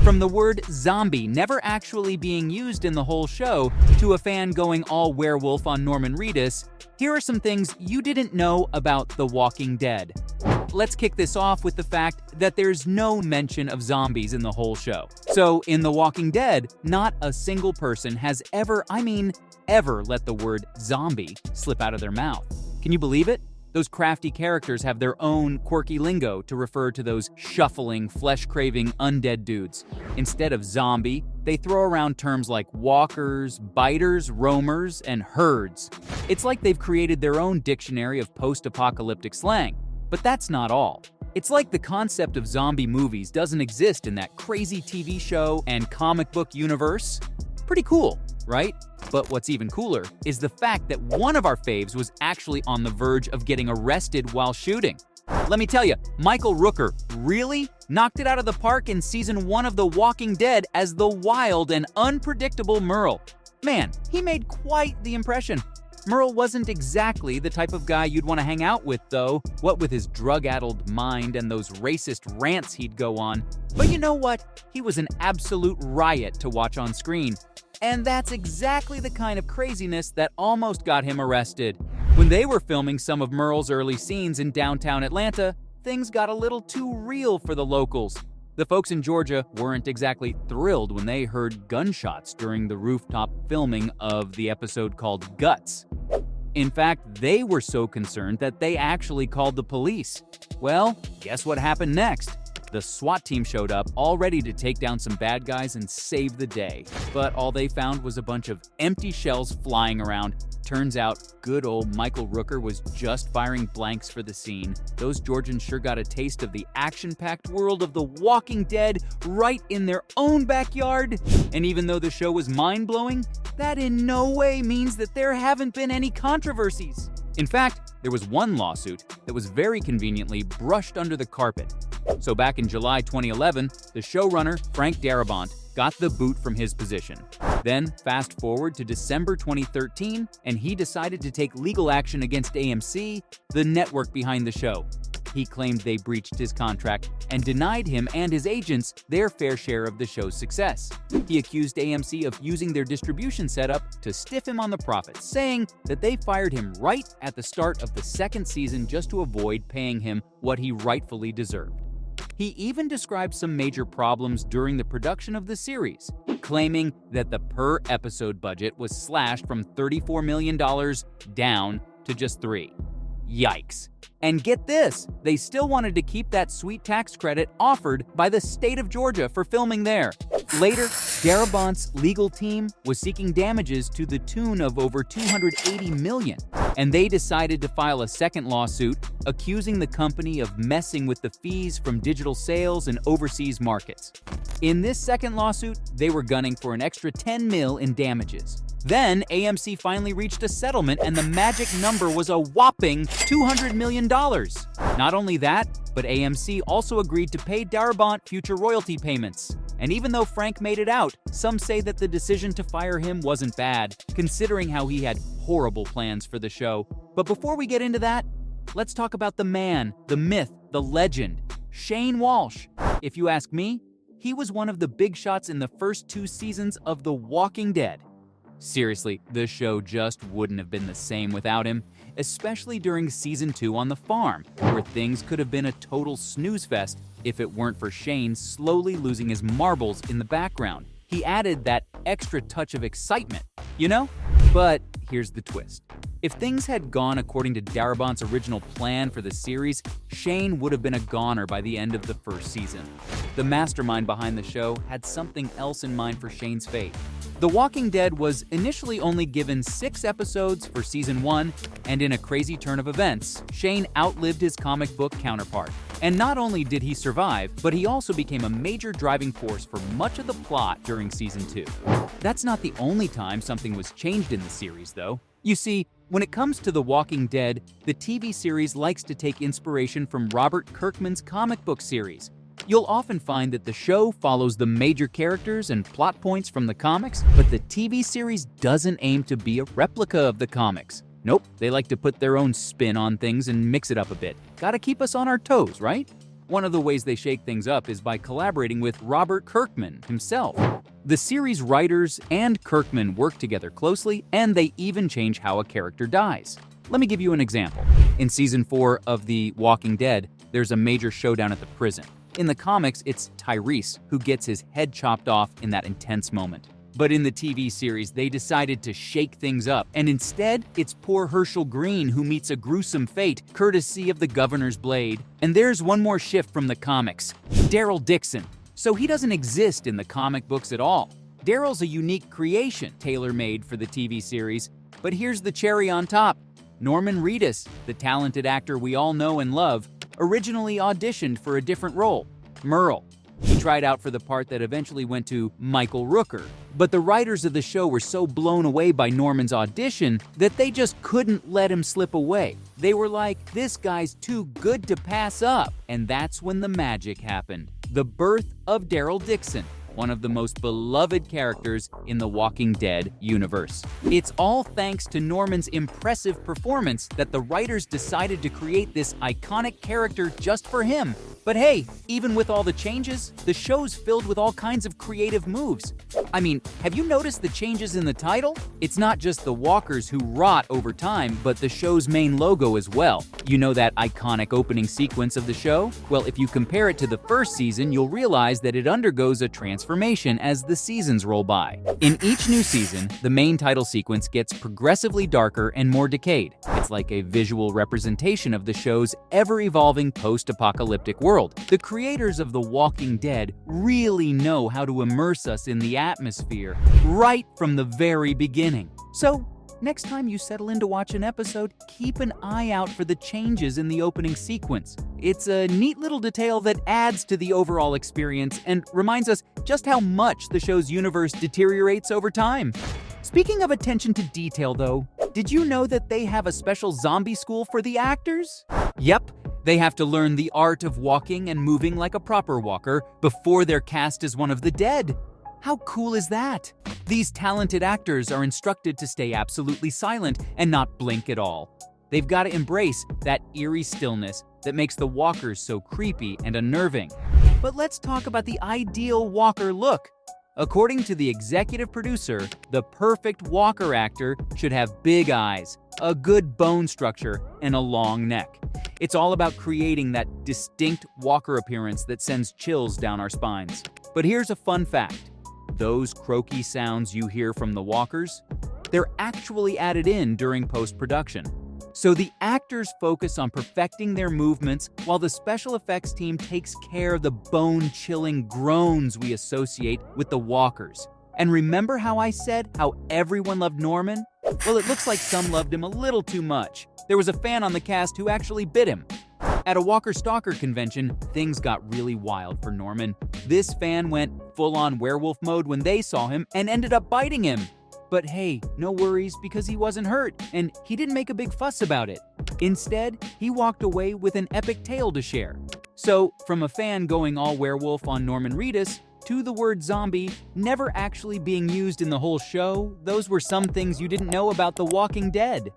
From the word zombie never actually being used in the whole show to a fan going all werewolf on Norman Reedus, here are some things you didn't know about The Walking Dead. Let's kick this off with the fact that there's no mention of zombies in the whole show. So, in The Walking Dead, not a single person has ever let the word zombie slip out of their mouth. Can you believe it? Those crafty characters have their own quirky lingo to refer to those shuffling, flesh-craving undead dudes. Instead of zombie, they throw around terms like walkers, biters, roamers, and herds. It's like they've created their own dictionary of post-apocalyptic slang. But that's not all. It's like the concept of zombie movies doesn't exist in that crazy TV show and comic book universe. Pretty cool, right? But what's even cooler is the fact that one of our faves was actually on the verge of getting arrested while shooting. Let me tell you, Michael Rooker really knocked it out of the park in Season 1 of The Walking Dead as the wild and unpredictable Merle. Man, he made quite the impression. Merle wasn't exactly the type of guy you'd want to hang out with, though, what with his drug-addled mind and those racist rants he'd go on. But you know what? He was an absolute riot to watch on screen. And that's exactly the kind of craziness that almost got him arrested. When they were filming some of Merle's early scenes in downtown Atlanta, things got a little too real for the locals. The folks in Georgia weren't exactly thrilled when they heard gunshots during the rooftop filming of the episode called Guts. In fact, they were so concerned that they actually called the police. Well, guess what happened next? The SWAT team showed up, all ready to take down some bad guys and save the day. But all they found was a bunch of empty shells flying around. Turns out, good old Michael Rooker was just firing blanks for the scene. Those Georgians sure got a taste of the action-packed world of The Walking Dead right in their own backyard. And even though the show was mind-blowing, that in no way means that there haven't been any controversies. In fact, there was one lawsuit that was very conveniently brushed under the carpet. So back in July 2011, the showrunner, Frank Darabont, got the boot from his position. Then, fast forward to December 2013, and he decided to take legal action against AMC, the network behind the show. He claimed they breached his contract and denied him and his agents their fair share of the show's success. He accused AMC of using their distribution setup to stiff him on the profits, saying that they fired him right at the start of the second season just to avoid paying him what he rightfully deserved. He even described some major problems during the production of the series, claiming that the per-episode budget was slashed from $34 million down to just $3 million. Yikes. And get this, they still wanted to keep that sweet tax credit offered by the state of Georgia for filming there. Later, Darabont's legal team was seeking damages to the tune of over $280 million, and they decided to file a second lawsuit accusing the company of messing with the fees from digital sales and overseas markets. In this second lawsuit, they were gunning for an extra $10 million in damages. Then, AMC finally reached a settlement, and the magic number was a whopping $200 million. Not only that, but AMC also agreed to pay Darabont future royalty payments. And even though Frank made it out, some say that the decision to fire him wasn't bad, considering how he had horrible plans for the show. But before we get into that, let's talk about the man, the myth, the legend, Shane Walsh. If you ask me, he was one of the big shots in the first 2 seasons of The Walking Dead. Seriously, the show just wouldn't have been the same without him, especially during Season 2 on the farm, where things could have been a total snooze fest if it weren't for Shane slowly losing his marbles in the background. He added that extra touch of excitement, you know? But here's the twist. If things had gone according to Darabont's original plan for the series, Shane would have been a goner by the end of the first season. The mastermind behind the show had something else in mind for Shane's fate. The Walking Dead was initially only given 6 episodes for Season 1, and in a crazy turn of events, Shane outlived his comic book counterpart. And not only did he survive, but he also became a major driving force for much of the plot during Season 2. That's not the only time something was changed in the series, though. You see, when it comes to The Walking Dead, the TV series likes to take inspiration from Robert Kirkman's comic book series. You'll often find that the show follows the major characters and plot points from the comics, but the TV series doesn't aim to be a replica of the comics. Nope, they like to put their own spin on things and mix it up a bit. Gotta keep us on our toes, right? One of the ways they shake things up is by collaborating with Robert Kirkman himself. The series writers and Kirkman work together closely, and they even change how a character dies. Let me give you an example. In Season 4 of The Walking Dead, there's a major showdown at the prison. In the comics, it's Tyrese who gets his head chopped off in that intense moment. But in the TV series, they decided to shake things up, and instead, it's poor Herschel Green who meets a gruesome fate courtesy of the Governor's Blade. And there's one more shift from the comics. Daryl Dixon. So he doesn't exist in the comic books at all. Daryl's a unique creation, tailor-made for the TV series. But here's the cherry on top. Norman Reedus, the talented actor we all know and love, originally auditioned for a different role, Merle. He tried out for the part that eventually went to Michael Rooker. But the writers of the show were so blown away by Norman's audition that they just couldn't let him slip away. They were like, this guy's too good to pass up. And that's when the magic happened. The birth of Daryl Dixon, one of the most beloved characters in the Walking Dead universe. It's all thanks to Norman's impressive performance that the writers decided to create this iconic character just for him. But hey, even with all the changes, the show's filled with all kinds of creative moves. I mean, have you noticed the changes in the title? It's not just the walkers who rot over time, but the show's main logo as well. You know that iconic opening sequence of the show? Well, if you compare it to the first season, you'll realize that it undergoes a transformation as the seasons roll by. In each new season, the main title sequence gets progressively darker and more decayed. It's like a visual representation of the show's ever-evolving post-apocalyptic world. The creators of The Walking Dead really know how to immerse us in the atmosphere right from the very beginning. So, next time you settle in to watch an episode, keep an eye out for the changes in the opening sequence. It's a neat little detail that adds to the overall experience and reminds us just how much the show's universe deteriorates over time. Speaking of attention to detail, though, did you know that they have a special zombie school for the actors? Yep. They have to learn the art of walking and moving like a proper walker before they're cast as one of the dead. How cool is that? These talented actors are instructed to stay absolutely silent and not blink at all. They've got to embrace that eerie stillness that makes the walkers so creepy and unnerving. But let's talk about the ideal walker look. According to the executive producer, the perfect walker actor should have big eyes, a good bone structure, and a long neck. It's all about creating that distinct walker appearance that sends chills down our spines. But here's a fun fact. Those croaky sounds you hear from the walkers, they're actually added in during post-production. So the actors focus on perfecting their movements while the special effects team takes care of the bone-chilling groans we associate with the walkers. And remember how I said how everyone loved Norman? Well, it looks like some loved him a little too much. There was a fan on the cast who actually bit him. At a Walker Stalker convention, things got really wild for Norman. This fan went full-on werewolf mode when they saw him and ended up biting him. But hey, no worries because he wasn't hurt and he didn't make a big fuss about it. Instead, he walked away with an epic tale to share. So, from a fan going all werewolf on Norman Reedus to the word zombie never actually being used in the whole show, those were some things you didn't know about The Walking Dead.